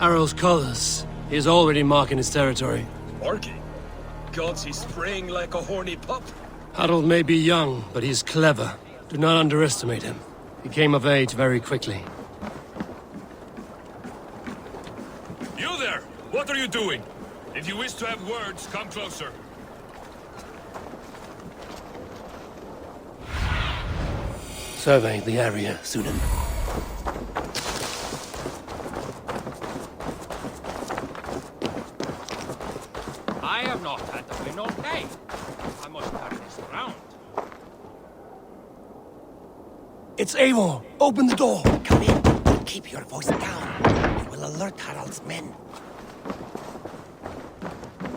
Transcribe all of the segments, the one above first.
Harald's colors. He is already marking his territory. Marking? Gods, he's spraying like a horny pup. Harold may be young, but he's clever. Do not underestimate him. He came of age very quickly. You there! What are you doing? If you wish to have words, come closer. Survey the area, Sudan. I have not had the win all day. I must carry this around. It's Eivor! Open the door! Come in. Keep your voice down. You will alert Harald's men.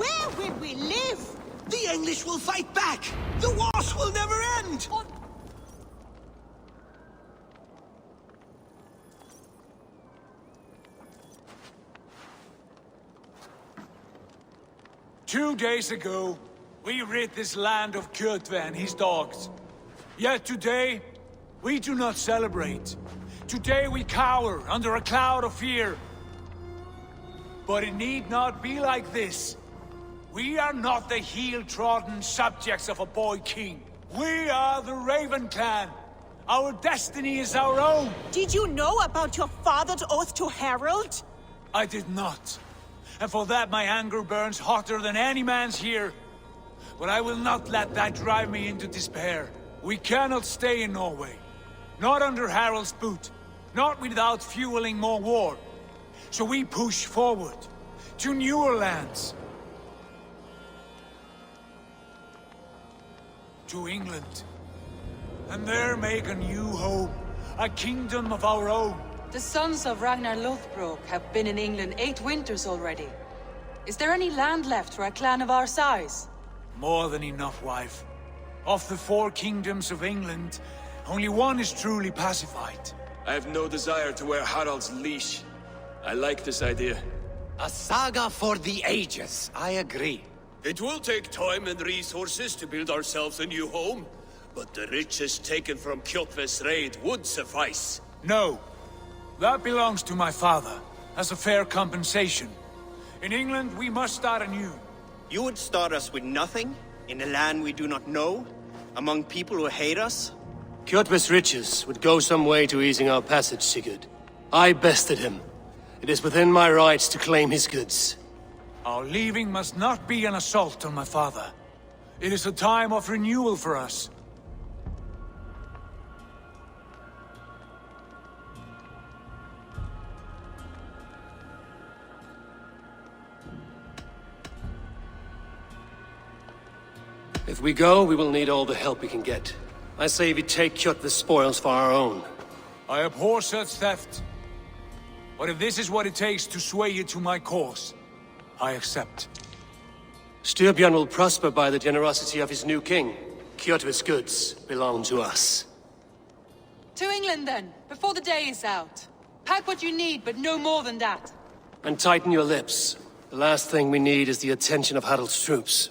Where will we live? The English will fight back! The wars will never end! 2 days ago, we rid this land of Kjotve and his dogs. Yet today, we do not celebrate. Today we cower under a cloud of fear. But it need not be like this. We are not the heel-trodden subjects of a boy king. We are the Raven clan. Our destiny is our own. Did you know about your father's oath to Harald? I did not. And for that my anger burns hotter than any man's here. But I will not let that drive me into despair. We cannot stay in Norway. Not under Harald's boot. Not without fueling more war. So we push forward. To newer lands. To England. And there make a new home. A kingdom of our own. The sons of Ragnar Lothbrok have been in England 8 winters already. Is there any land left for a clan of our size? More than enough, wife. Of the 4 kingdoms of England, only one is truly pacified. I have no desire to wear Harald's leash. I like this idea. A saga for the ages, I agree. It will take time and resources to build ourselves a new home, but the riches taken from Kjotve's raid would suffice. No. That belongs to my father, as a fair compensation. In England, we must start anew. You would start us with nothing? In a land we do not know? Among people who hate us? Kjotve's riches would go some way to easing our passage, Sigurd. I bested him. It is within my rights to claim his goods. Our leaving must not be an assault on my father. It is a time of renewal for us. If we go, we will need all the help we can get. I say we take Kjotve's spoils for our own. I abhor such theft. But if this is what it takes to sway you to my cause, I accept. Styrbjörn will prosper by the generosity of his new king. Kjotve's goods belong to us. To England then, before the day is out. Pack what you need, but no more than that. And tighten your lips. The last thing we need is the attention of Harald's troops.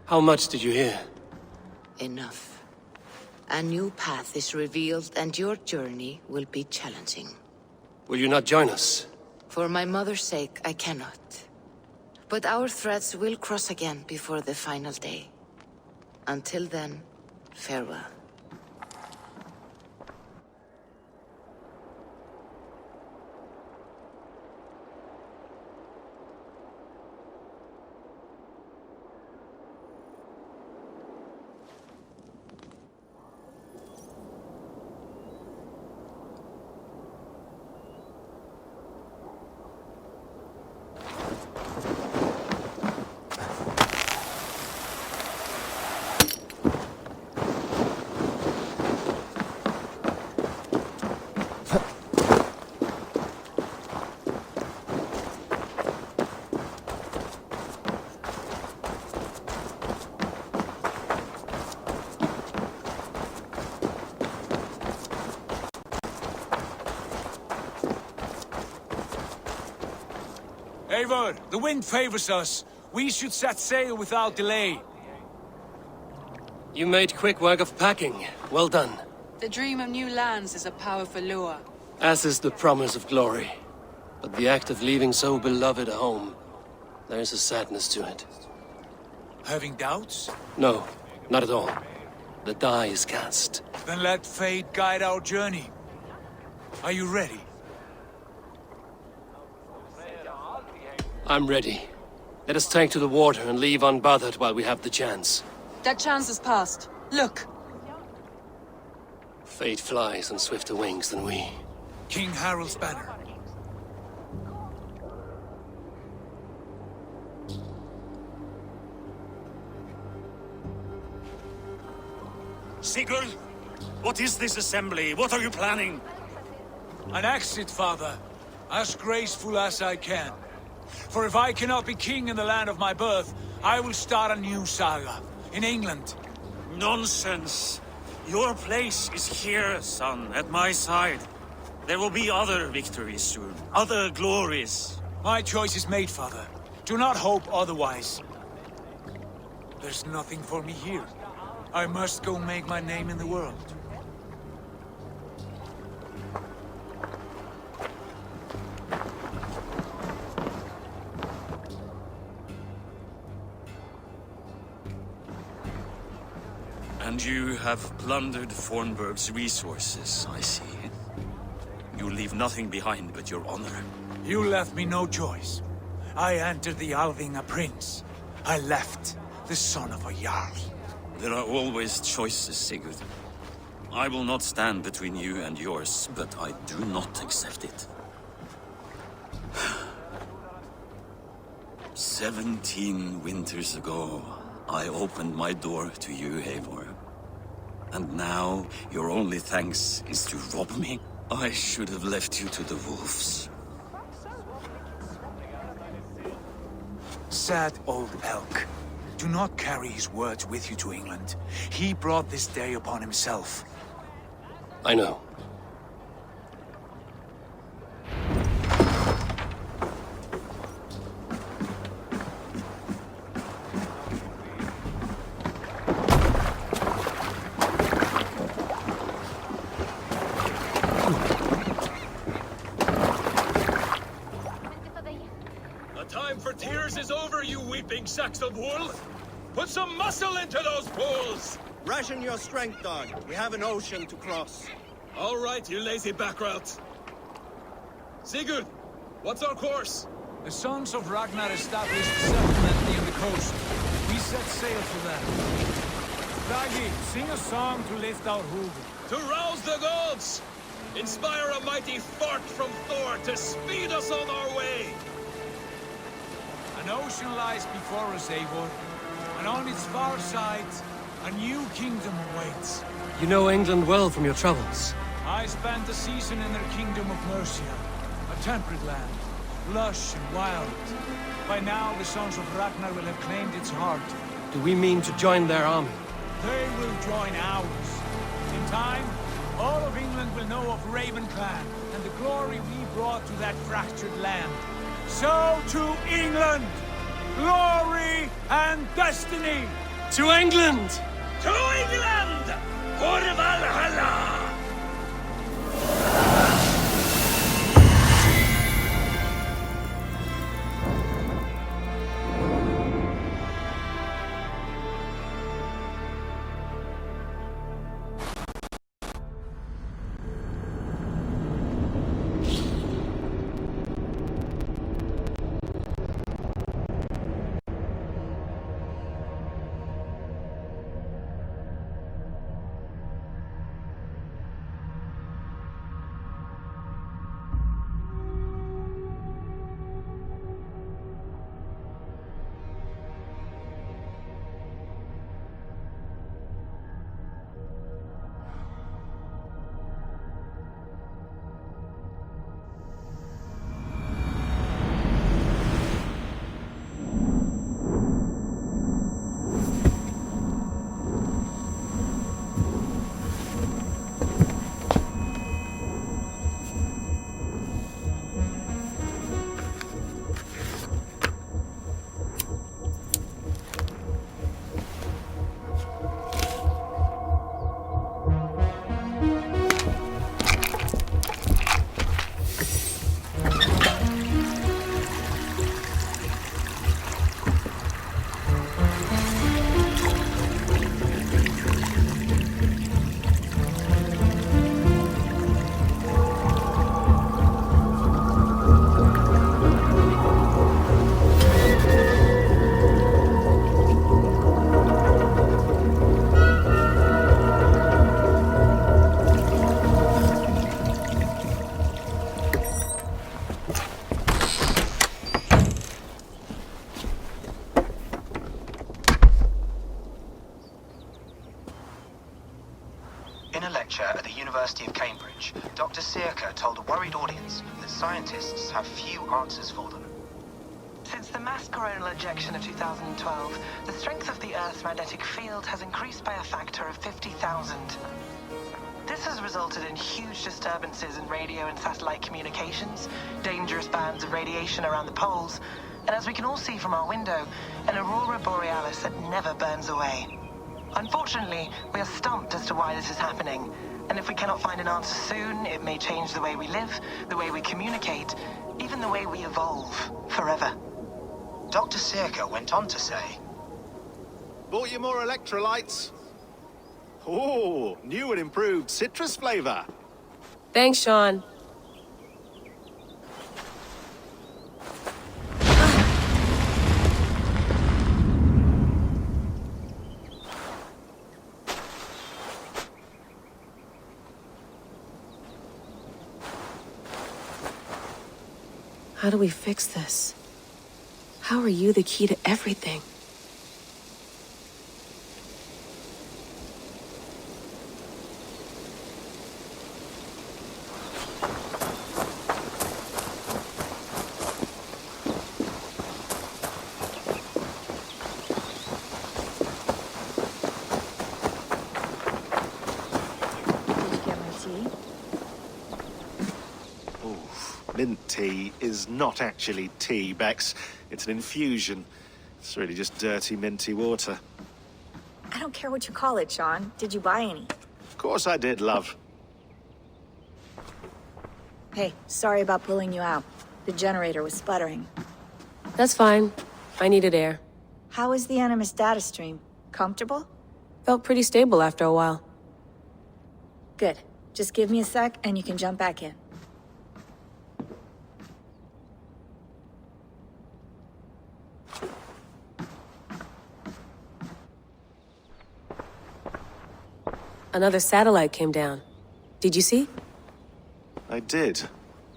How much did you hear? Enough. A new path is revealed and your journey will be challenging. Will you not join us? For my mother's sake, I cannot. But our threads will cross again before the final day. Until then, farewell. Eivor, the wind favors us. We should set sail without delay. You made quick work of packing. Well done. The dream of new lands is a powerful lure. As is the promise of glory. But the act of leaving so beloved a home, there's a sadness to it. Having doubts? No, not at all. The die is cast. Then let fate guide our journey. Are you ready? I'm ready. Let us take to the water and leave unbothered while we have the chance. That chance is past. Look! Fate flies on swifter wings than we. King Harald's banner. Sigurd, what is this assembly? What are you planning? An exit, father. As graceful as I can. For if I cannot be king in the land of my birth, I will start a new saga. In England. Nonsense. Your place is here, son, at my side. There will be other victories soon. Other glories. My choice is made, father. Do not hope otherwise. There's nothing for me here. I must go make my name in the world. And you have plundered Fornburg's resources, I see. You leave nothing behind but your honor. You left me no choice. I entered the Alving a prince. I left the son of a Jarl. There are always choices, Sigurd. I will not stand between you and yours, but I do not accept it. 17 winters ago, I opened my door to you, Eivor. And now, your only thanks is to rob me? I should have left you to the wolves. Sad old elk. Do not carry his words with you to England. He brought this day upon himself. I know. The time for tears is over, you weeping sacks of wool! Put some muscle into those bulls! Ration your strength, dog. We have an ocean to cross. All right, you lazy backrout. Sigurd, what's our course? The sons of Ragnar established a settlement near the coast. We set sail for them. Bragi, sing a song to lift our hoof. To rouse the gods! Inspire a mighty fart from Thor to speed us on our way! An ocean lies before us, Eivor. And on its far side, a new kingdom awaits. You know England well from your travels. I spent a season in their kingdom of Mercia. A temperate land, lush and wild. By now, the sons of Ragnar will have claimed its heart. Do we mean to join their army? They will join ours. In time, all of England will know of Raven Clan and the glory we brought to that fractured land. So to England! Glory and destiny! To England! To England! For Valhalla! lecture at the University of Cambridge, Dr. Circa told a worried audience that scientists have few answers for them. Since the mass coronal ejection of 2012, the strength of the Earth's magnetic field has increased by a factor of 50,000. This has resulted in huge disturbances in radio and satellite communications, dangerous bands of radiation around the poles, and as we can all see from our window, an aurora borealis that never burns away. Unfortunately, we are stumped as to why this is happening, and if we cannot find an answer soon, it may change the way we live, the way we communicate, even the way we evolve, forever. Dr. Circa went on to say, "Bought you more electrolytes? Oh, new and improved citrus flavor." Thanks, Sean. How do we fix this? How are you the key to everything? Mint tea is not actually tea, Bex. It's an infusion. It's really just dirty, minty water. I don't care what you call it, Sean. Did you buy any? Of course I did, love. Hey, sorry about pulling you out. The generator was sputtering. That's fine. I needed air. How is the Animus data stream? Comfortable? Felt pretty stable after a while. Good. Just give me a sec and you can jump back in. Another satellite came down. Did you see? I did.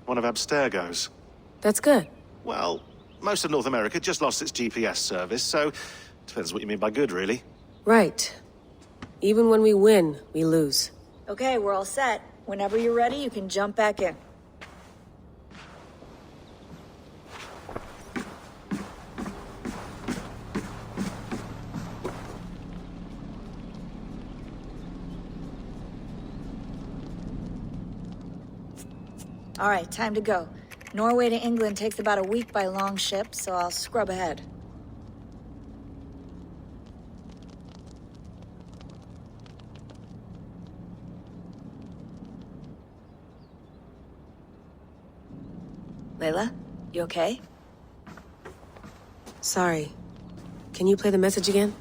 One of Abstergo's. That's good. Well, most of North America just lost its GPS service, so depends what you mean by good, really. Right. Even when we win, we lose. Okay, we're all set. Whenever you're ready, you can jump back in. All right, time to go. Norway to England takes about a week by long ship, so I'll scrub ahead. Layla, you okay? Sorry. Can you play the message again?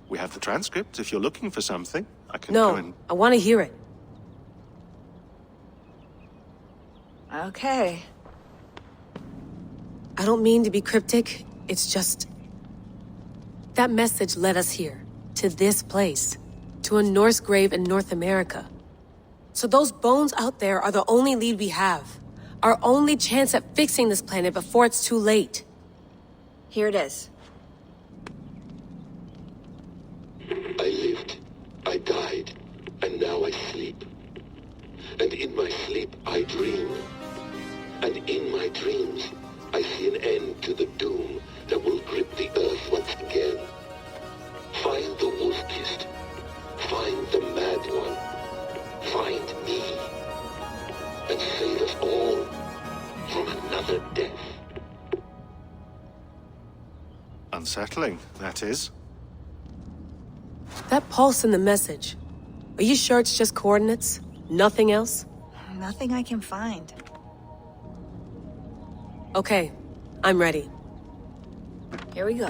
We have the transcript. If you're looking for something, I can go and... No, I want to hear it. Okay. I don't mean to be cryptic. It's just... that message led us here. To this place. To a Norse grave in North America. So those bones out there are the only lead we have. Our only chance at fixing this planet before it's too late. Here it is. I lived, I died, and now I sleep. And in my sleep I dream. And in my dreams I see an end to the doom that will grip the earth once again. Find the wolf-kissed. Find the mad one. Find me. And save us all from another death. Unsettling, that is. That pulse in the message. Are you sure it's just coordinates? Nothing else? Nothing I can find. Okay, I'm ready. Here we go.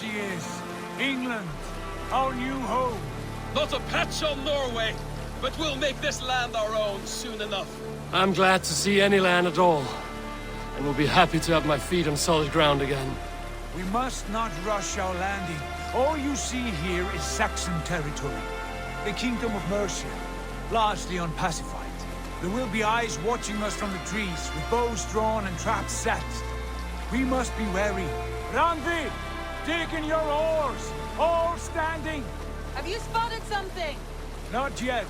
she is. England, our new home. Not a patch on Norway, but we'll make this land our own soon enough. I'm glad to see any land at all, and will be happy to have my feet on solid ground again. We must not rush our landing. All you see here is Saxon territory. The Kingdom of Mercia, largely unpacified. There will be eyes watching us from the trees, with bows drawn and traps set. We must be wary. Randvi, dig in your oars! All standing! Have you spotted something? Not yet.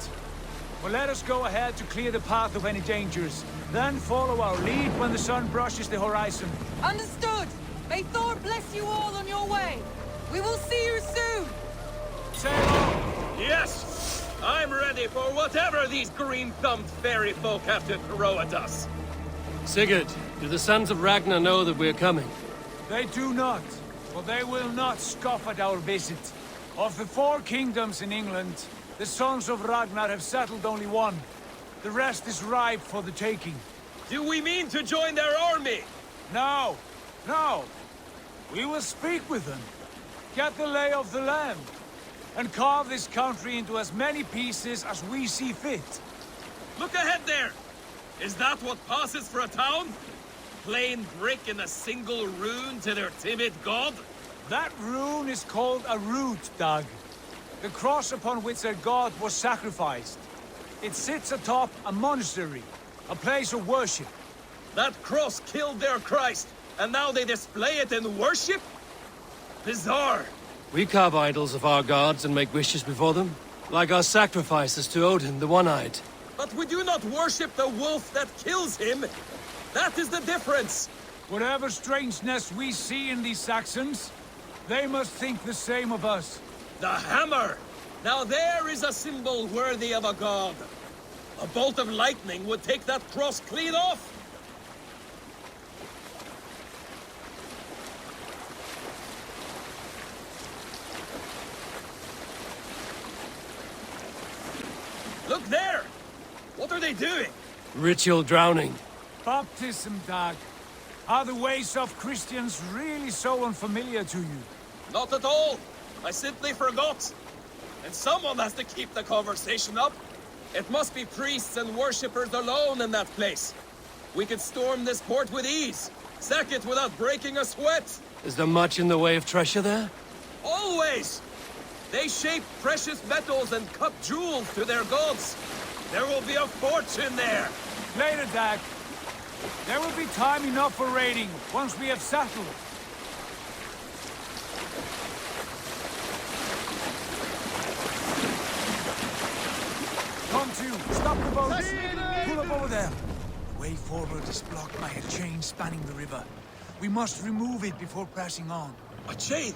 But let us go ahead to clear the path of any dangers. Then follow our lead when the sun brushes the horizon. Understood! May Thor bless you all on your way! We will see you soon! Sail on! Yes! I'm ready for whatever these green-thumbed fairy folk have to throw at us. Sigurd, do the sons of Ragnar know that we're coming? They do not, but they will not scoff at our visit. Of the 4 kingdoms in England, the sons of Ragnar have settled only one. The rest is ripe for the taking. Do we mean to join their army? No, no. We will speak with them, get the lay of the land, and carve this country into as many pieces as we see fit. Look ahead there! Is that what passes for a town? Plain brick and a single rune to their timid god? That rune is called a root, Dag. The cross upon which their god was sacrificed. It sits atop a monastery, a place of worship. That cross killed their Christ, and now they display it in worship? Bizarre. We carve idols of our gods and make wishes before them, like our sacrifices to Odin, the One-Eyed. But we do not worship the wolf that kills him. That is the difference. Whatever strangeness we see in these Saxons, they must think the same of us. The hammer! Now there is a symbol worthy of a god. A bolt of lightning would take that cross clean off. Look there! What are they doing? Ritual drowning. Baptism, Dag. Are the ways of Christians really so unfamiliar to you? Not at all. I simply forgot. And someone has to keep the conversation up. It must be priests and worshippers alone in that place. We could storm this port with ease. Sack it without breaking a sweat. Is there much in the way of treasure there? Always! They shape precious metals and cut jewels to their gods. There will be a fortune there. Later, Dag. There will be time enough for raiding, once we have settled. Come to, stop the boat. Pull up over there. The way forward is blocked by a chain spanning the river. We must remove it before pressing on. A chain?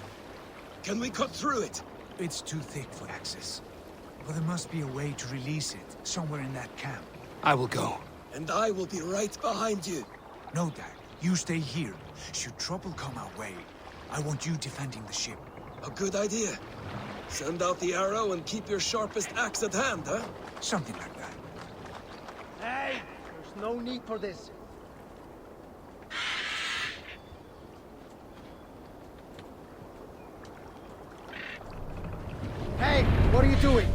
Can we cut through it? It's too thick for access. But there must be a way to release it, somewhere in that camp. I will go. And I will be right behind you. No, Dag. You stay here. Should trouble come our way, I want you defending the ship. A good idea. Send out the arrow and keep your sharpest axe at hand, huh? Something like that. Hey! There's no need for this. Hey! What are you doing?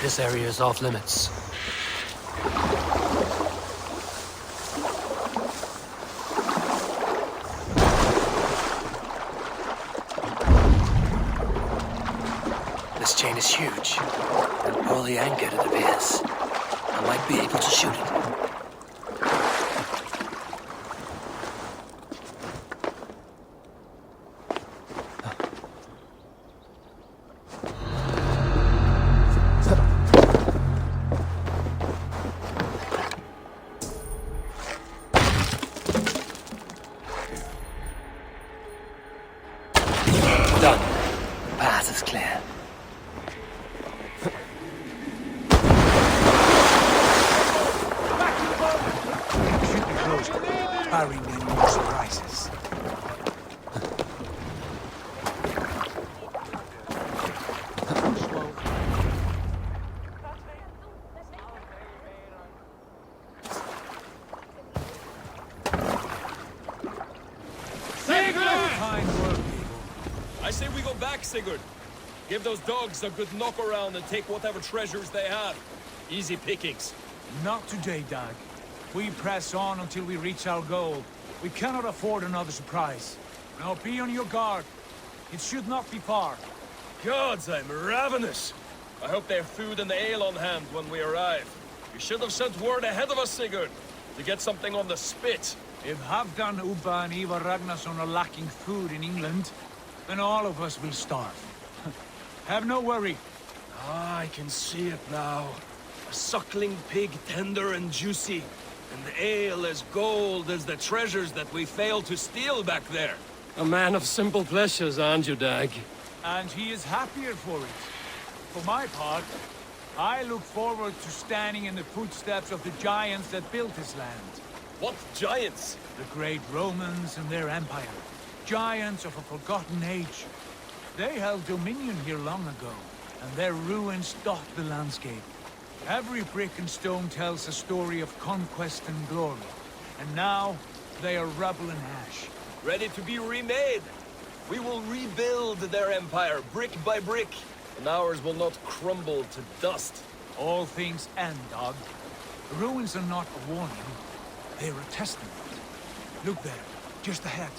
This area is off limits. This chain is huge and poorly anchored, it appears. I might be able to shoot it. Done. Path is clear. Back to say we go back, Sigurd? Give those dogs a good knock around and take whatever treasures they have. Easy pickings. Not today, Dag. We press on until we reach our goal. We cannot afford another surprise. Now be on your guard. It should not be far. Gods, I'm ravenous. I hope they have food and ale on hand when we arrive. You should have sent word ahead of us, Sigurd, to get something on the spit. If Halfdan, Ubba and Ivar Ragnarsson are lacking food in England, then all of us will starve. Have no worry. Ah, I can see it now. A suckling pig, tender and juicy. And the ale as gold as the treasures that we failed to steal back there. A man of simple pleasures, aren't you, Dag? And he is happier for it. For my part, I look forward to standing in the footsteps of the giants that built this land. What giants? The great Romans and their empire. Giants of a forgotten age. They held dominion here long ago, and their ruins dot the landscape. Every brick and stone tells a story of conquest and glory. And now, they are rubble and ash. Ready to be remade. We will rebuild their empire, brick by brick. And ours will not crumble to dust. All things end, Dog. The ruins are not a warning. They're a testament. Look there, just ahead.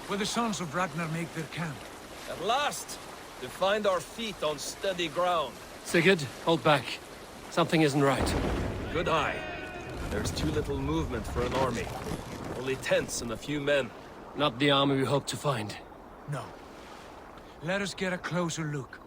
Where the sons of Ragnar make their camp. At last! To find our feet on steady ground. Sigurd, hold back. Something isn't right. Good eye. There's too little movement for an army. Only tents and a few men. Not the army we hope to find. No. Let us get a closer look.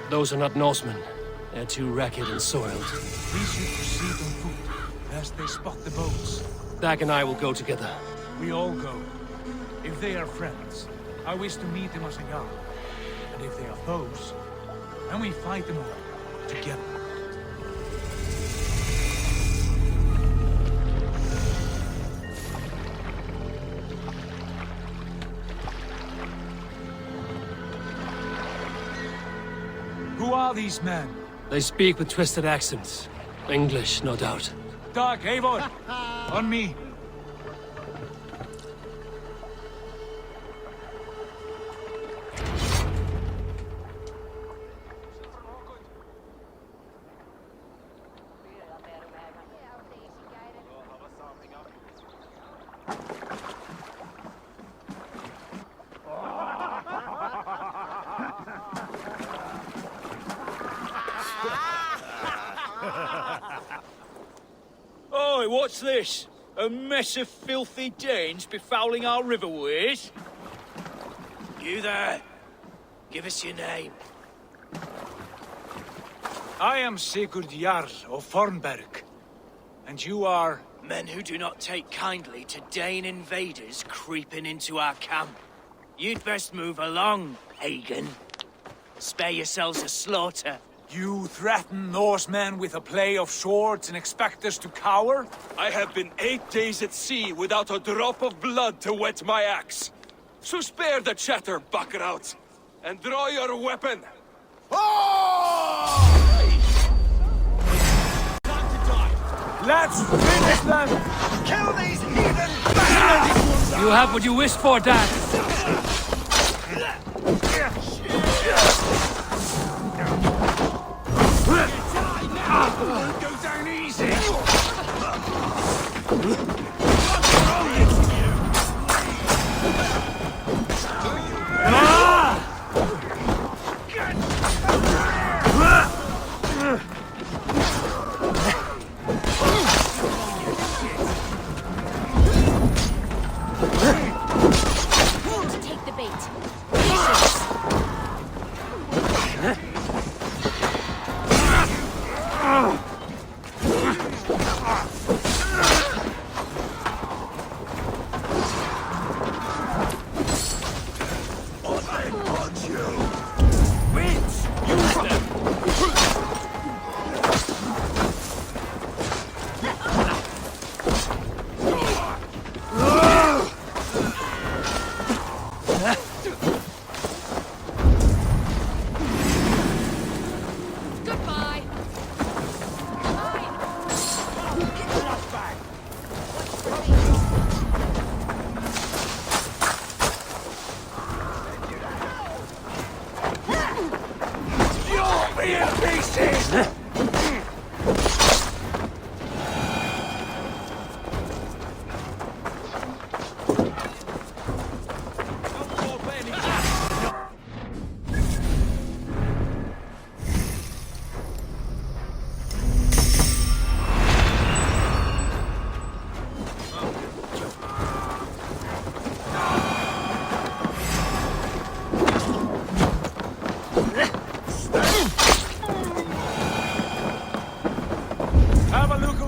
Those are not Norsemen. They're too ragged and soiled. We should proceed on foot, lest they spot the boats. Dag and I will go together. We all go. If they are friends, I wish to meet them as a yard. And if they are foes, then we fight them all, together. Who are these men? They speak with twisted accents. English, no doubt. Dag, Eivor! On me! Oi, what's this? A mess of filthy Danes befouling our riverways? You there. Give us your name. I am Sigurd Jarl of Fornberg. And you are? Men who do not take kindly to Dane invaders creeping into our camp. You'd best move along, Hagen. Spare yourselves a slaughter. You threaten Norsemen with a play of swords and expect us to cower? I have been 8 days at sea without a drop of blood to wet my axe. So spare the chatter, Buckerout, and draw your weapon. Let's finish them! Kill these heathen bastards! You have what you wished for, Dad. Go down easy!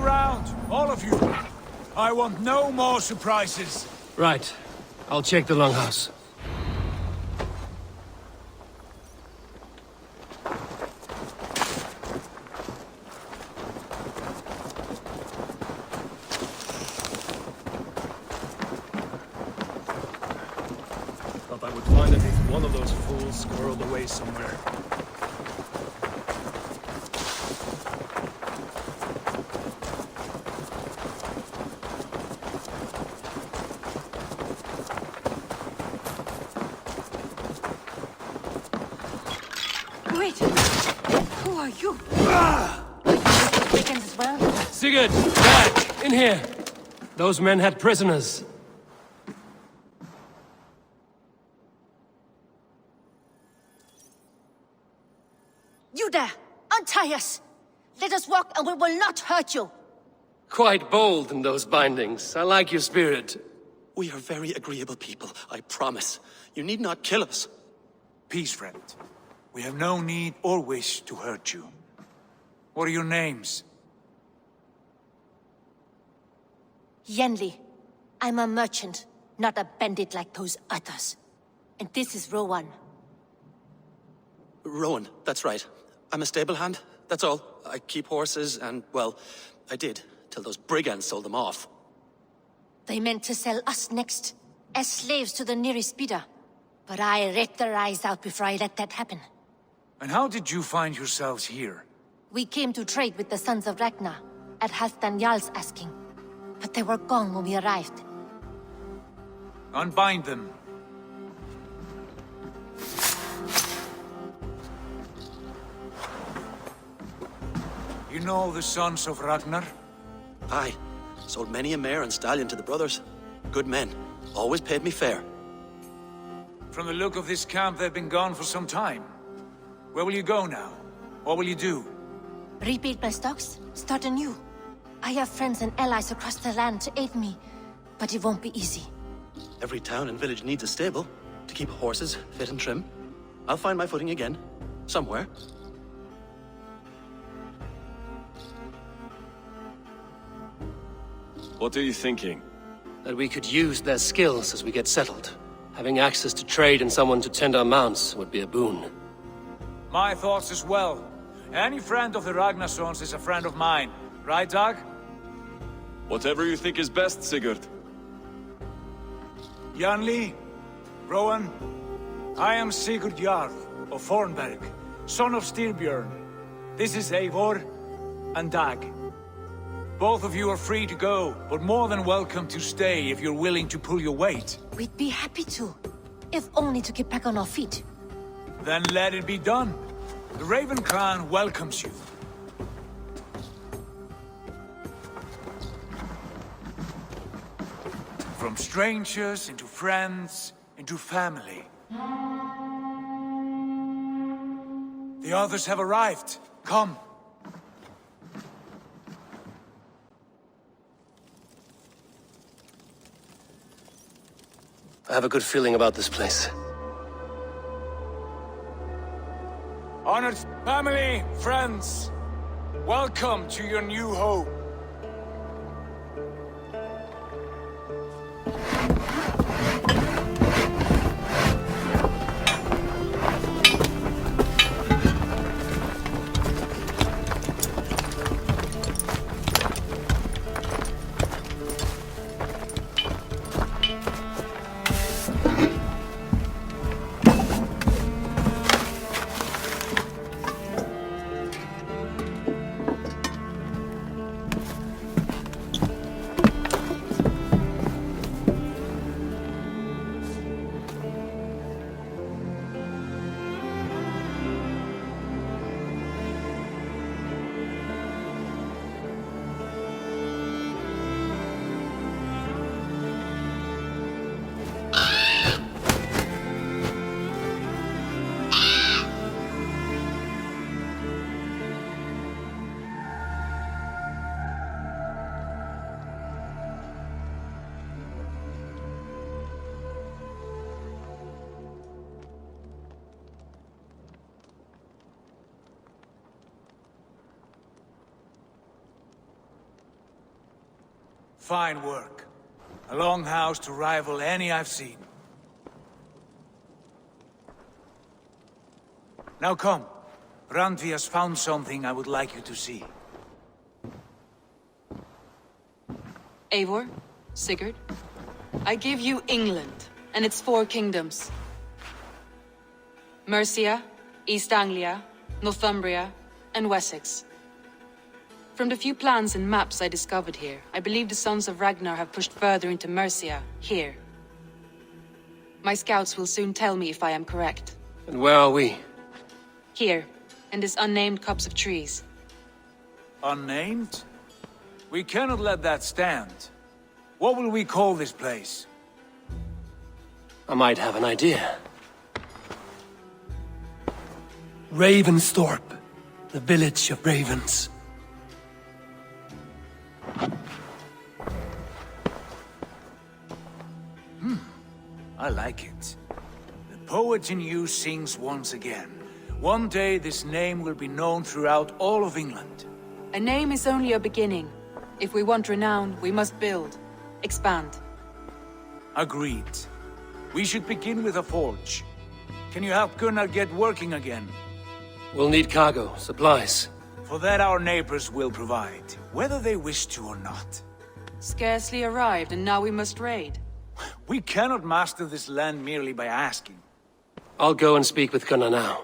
around, all of you. I want no more surprises. Right. I'll check the longhouse. Thought I would find at least one of those fools squirreled away somewhere. Wait! Who are you? Are you Vikings as well? Sigurd! Back! In here! Those men had prisoners. You there! Untie us! Let us walk and we will not hurt you! Quite bold in those bindings. I like your spirit. We are very agreeable people, I promise. You need not kill us. Peace, friend. We have no need or wish to hurt you. What are your names? Yenli. I'm a merchant, not a bandit like those others. And this is Rowan. Rowan, that's right. I'm a stable hand, that's all. I keep horses and, well, I did, till those brigands sold them off. They meant to sell us next, as slaves to the nearest bidder. But I ripped their eyes out before I let that happen. And how did you find yourselves here? We came to trade with the Sons of Ragnar, at Halfdan Jarl's asking. But they were gone when we arrived. Unbind them. You know the Sons of Ragnar? Aye. Sold many a mare and stallion to the brothers. Good men. Always paid me fair. From the look of this camp, they've been gone for some time. Where will you go now? What will you do? Rebuild my stocks, start anew. I have friends and allies across the land to aid me, but it won't be easy. Every town and village needs a stable to keep horses fit and trim. I'll find my footing again. Somewhere. What are you thinking? That we could use their skills as we get settled. Having access to trade and someone to tend our mounts would be a boon. My thoughts as well. Any friend of the Ragnarsons is a friend of mine. Right, Dag? Whatever you think is best, Sigurd. Janli, Rowan, I am Sigurd Jarl of Fornberg, son of Styrbjörn. This is Eivor and Dag. Both of you are free to go, but more than welcome to stay if you're willing to pull your weight. We'd be happy to, if only to get back on our feet. Then let it be done. The Raven clan welcomes you. From strangers into friends, into family. The others have arrived. Come. I have a good feeling about this place. Honored family, friends, welcome to your new home. Fine work. A longhouse to rival any I've seen. Now come. Randvi has found something I would like you to see. Eivor, Sigurd, I give you England and its 4 kingdoms. Mercia, East Anglia, Northumbria, and Wessex. From the few plans and maps I discovered here, I believe the Sons of Ragnar have pushed further into Mercia, here. My scouts will soon tell me if I am correct. And where are we? Here, in this unnamed copse of trees. Unnamed? We cannot let that stand. What will we call this place? I might have an idea. Ravensthorpe, the village of ravens. I like it. The poet in you sings once again. One day this name will be known throughout all of England. A name is only a beginning. If we want renown, we must build, expand. Agreed. We should begin with a forge. Can you help Gunnar get working again? We'll need cargo, supplies. For that our neighbors will provide, whether they wish to or not. Scarcely arrived, and now we must raid. We cannot master this land merely by asking. I'll go and speak with Gunnar now.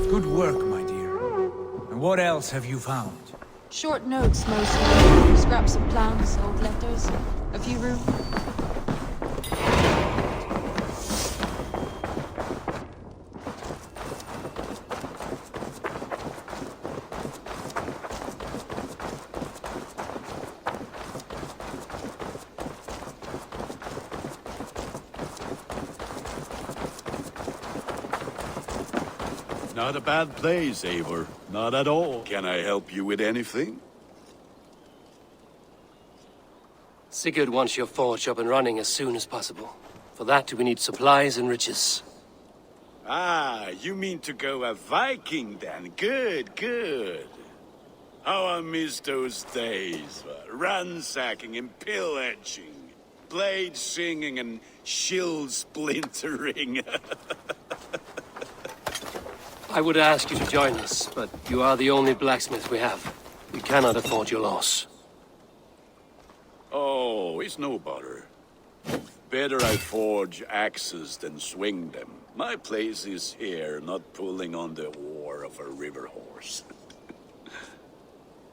Good work, my dear. And what else have you found? Short notes, mostly. Scraps of plans, old letters, a few rooms. Not a bad place, Eivor. Not at all. Can I help you with anything? Sigurd wants your forge up and running as soon as possible. For that, we need supplies and riches. Ah, you mean to go a Viking then? Good, good. How I miss those days. Ransacking and pillaging. Blade singing and shield splintering. I would ask you to join us, but you are the only blacksmith we have. We cannot afford your loss. Oh, it's no bother. Better I forge axes than swing them. My place is here, not pulling on the oar of a river horse.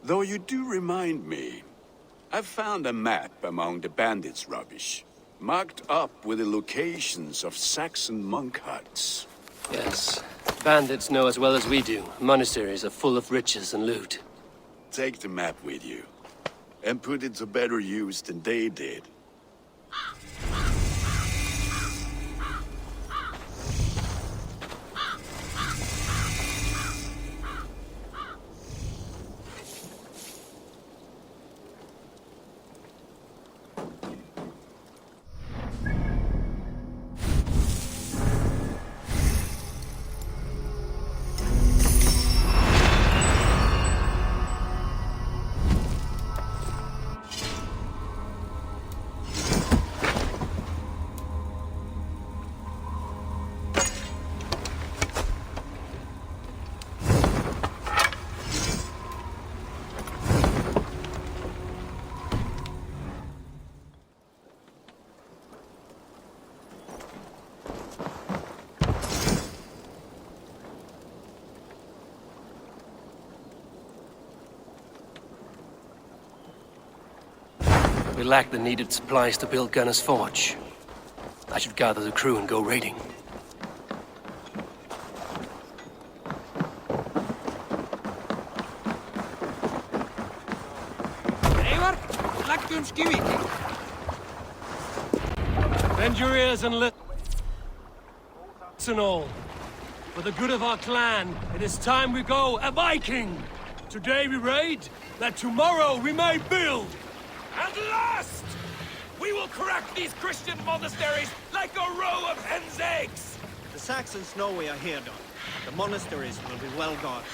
Though you do remind me, I found a map among the bandits' rubbish, marked up with the locations of Saxon monk huts. Yes. Bandits know as well as we do. Monasteries are full of riches and loot. Take the map with you, and put it to better use than they did. We lack the needed supplies to build Gunnar's forge. I should gather the crew and go raiding. Eivor, lækjum skivit. Bend your ears and listen all. For the good of our clan, it is time we go a Viking! Today we raid, that tomorrow we may build! At last! We will crack these Christian monasteries like a row of hen's eggs! The Saxons know we are here, Don. The monasteries will be well guarded.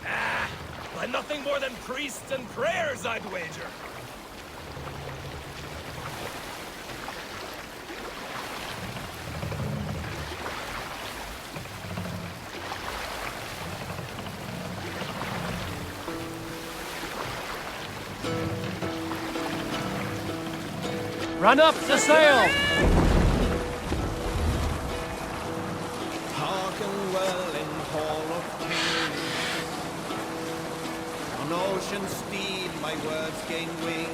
Ah, By nothing more than priests and prayers, I'd wager. Run up the sail! Hearken well in Hall of Kings. On ocean steed my words gain wing.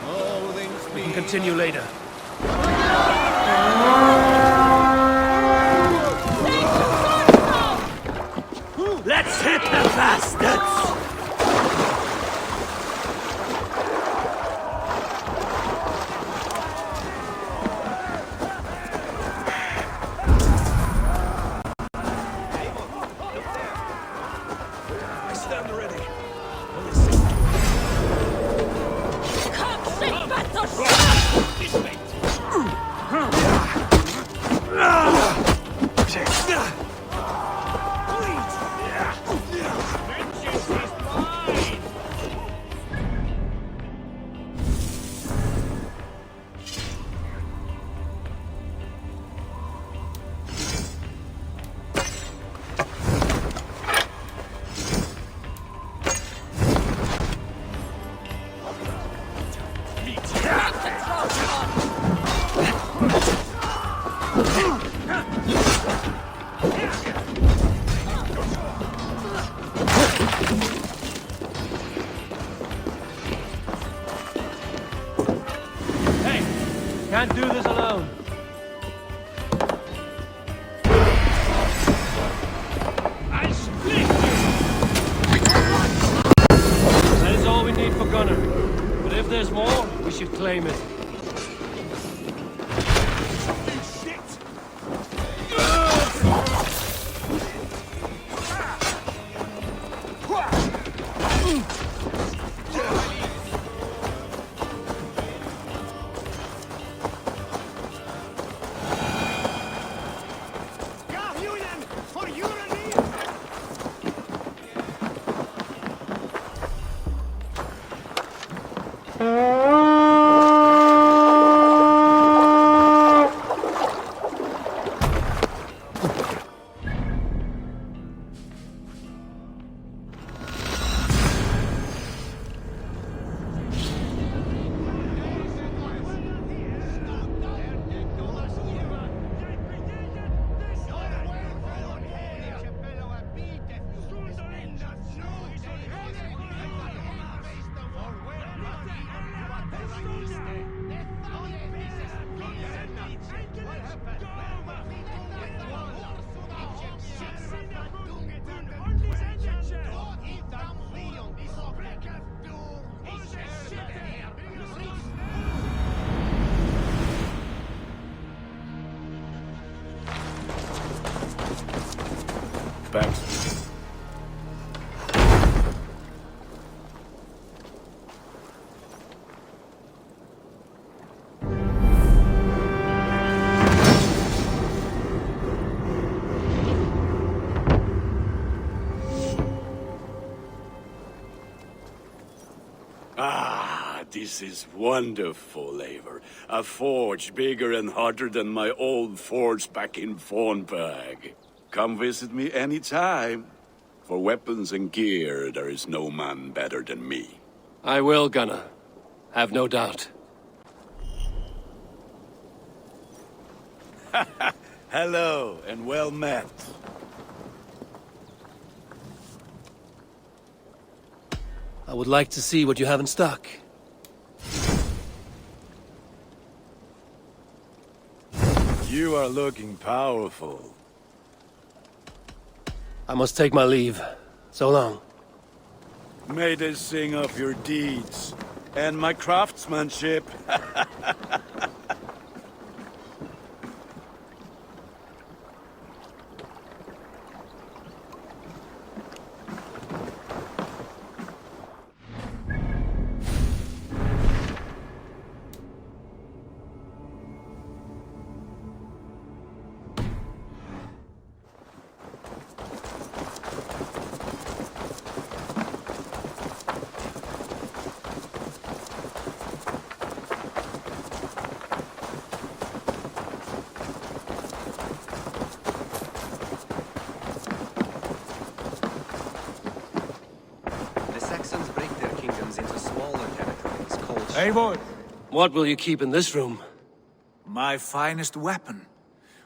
All things We can continue later. Let's hit the bastards! Can't do this alone. I'll split That is all we need for Gunner. But if there's more, we should claim it. Thanks. Ah, this is wonderful, Eivor. A forge bigger and harder than my old forge back in Fornburg. Come visit me anytime. For weapons and gear, there is no man better than me. I will, Gunner. Have no doubt. Hello, and well met. I would like to see what you have in stock. You are looking powerful. I must take my leave. So long. May they sing of your deeds and my craftsmanship. Eivor! What will you keep in this room? My finest weapon.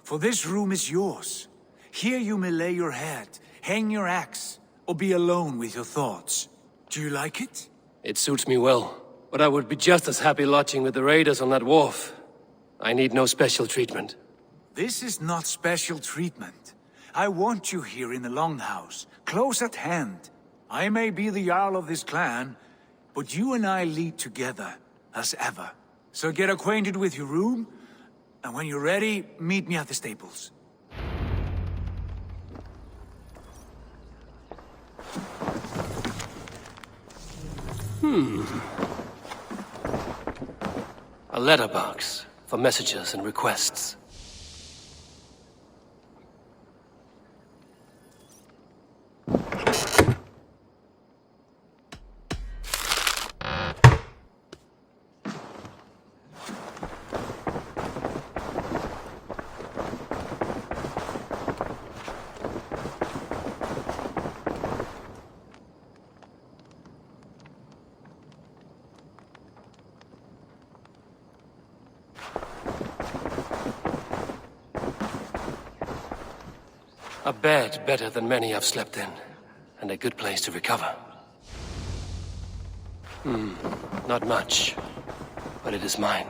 For this room is yours. Here you may lay your head, hang your axe, or be alone with your thoughts. Do you like it? It suits me well, but I would be just as happy lodging with the raiders on that wharf. I need no special treatment. This is not special treatment. I want you here in the Longhouse, close at hand. I may be the Jarl of this clan, but you and I lead together, as ever. So get acquainted with your room, and when you're ready, meet me at the stables. A letterbox for messages and requests. A bed better than many I've slept in, and a good place to recover. Not much, but it is mine.